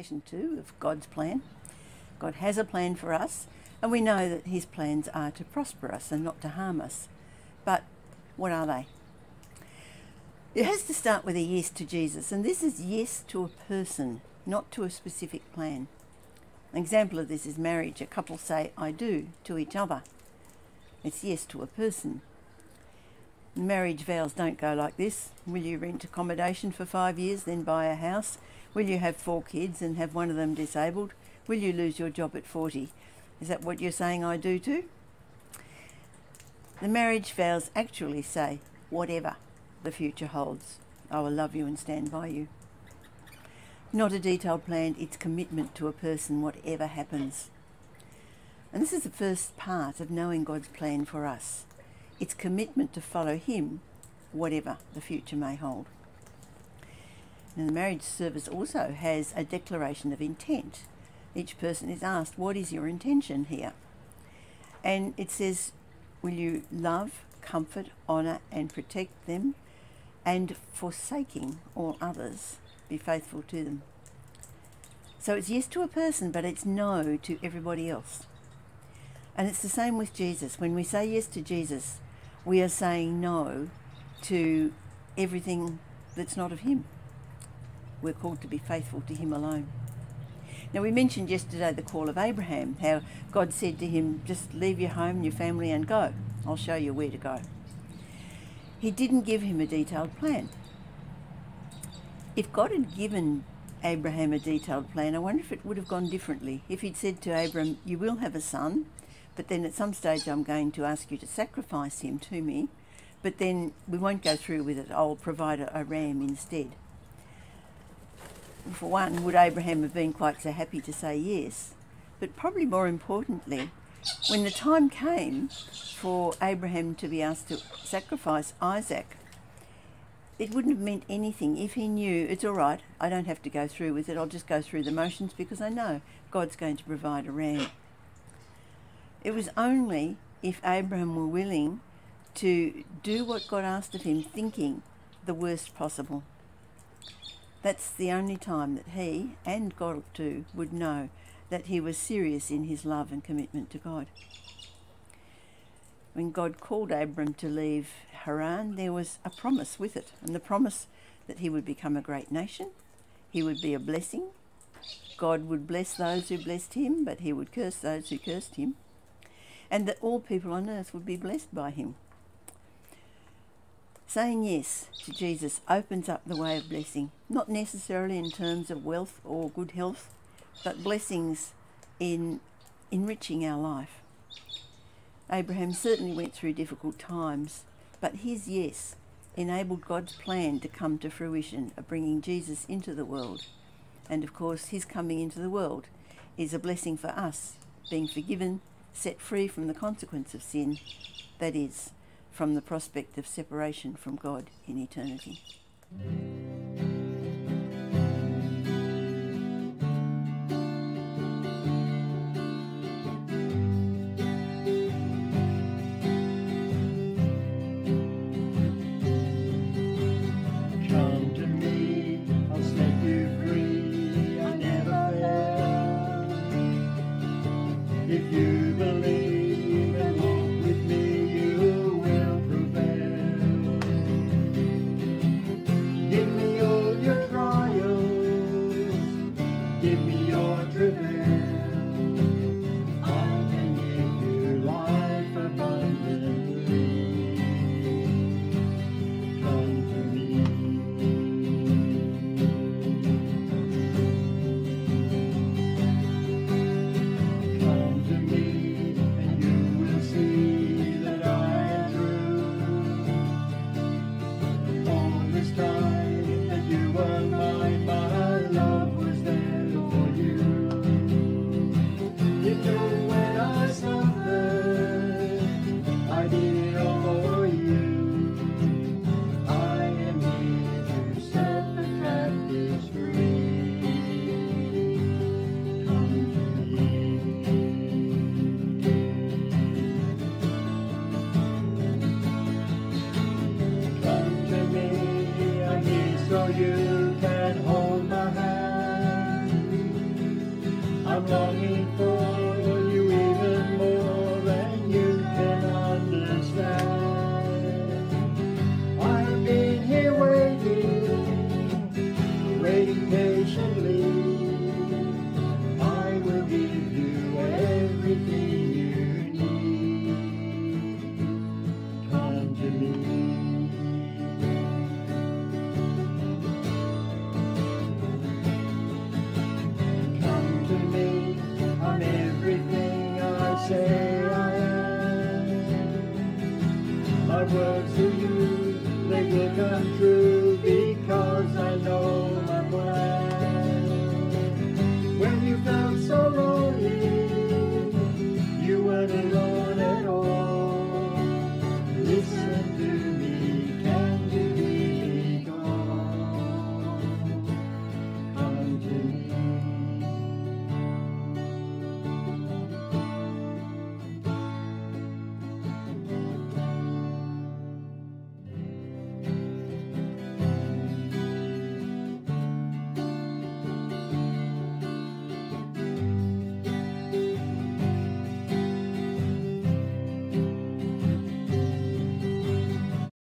session 2 of God's plan. God has a plan for us, and we know that his plans are to prosper us and not to harm us. But what are they? It has to start with a yes to Jesus, and this is yes to a person, not to a specific plan. An example of this is marriage. A couple say "I do" to each other. It's yes to a person. Marriage vows don't go like this. Will you rent accommodation for 5 years, then buy a house? Will you have 4 kids and have one of them disabled? Will you lose your job at 40? Is that what you're saying "I do" to? The marriage vows actually say, whatever the future holds, I will love you and stand by you. Not a detailed plan, it's commitment to a person, whatever happens. And this is the first part of knowing God's plan for us. It's commitment to follow him, whatever the future may hold. Now, the marriage service also has a declaration of intent. Each person is asked, what is your intention here? And it says, will you love, comfort, honour and protect them, and forsaking all others, be faithful to them? So it's yes to a person, but it's no to everybody else. And it's the same with Jesus. When we say yes to Jesus, we are saying no to everything that's not of him. We're called to be faithful to him alone. Now, we mentioned yesterday the call of Abraham, how God said to him, just leave your home, your family and go. I'll show you where to go. He didn't give him a detailed plan. If God had given Abraham a detailed plan, I wonder if it would have gone differently. If he'd said to Abram, you will have a son, but then at some stage I'm going to ask you to sacrifice him to me, but then we won't go through with it. I'll provide a ram instead. For one, would Abraham have been quite so happy to say yes? But probably more importantly, when the time came for Abraham to be asked to sacrifice Isaac, it wouldn't have meant anything if he knew, it's all right, I don't have to go through with it, I'll just go through the motions because I know God's going to provide a ram. It was only if Abraham were willing to do what God asked of him, thinking the worst possible. That's the only time that he, and God too, would know that he was serious in his love and commitment to God. When God called Abram to leave Haran, there was a promise with it, and the promise that he would become a great nation, he would be a blessing, God would bless those who blessed him, but he would curse those who cursed him, and that all people on earth would be blessed by him. Saying yes to Jesus opens up the way of blessing, not necessarily in terms of wealth or good health, but blessings in enriching our life. Abraham certainly went through difficult times, but his yes enabled God's plan to come to fruition of bringing Jesus into the world. And of course, his coming into the world is a blessing for us, being forgiven, set free from the consequence of sin, that is, from the prospect of separation from God in eternity. Come to me, I'll set you free, I never fail. If you believe and walk with me, you will prevail. Give me all your trials, give me your travail.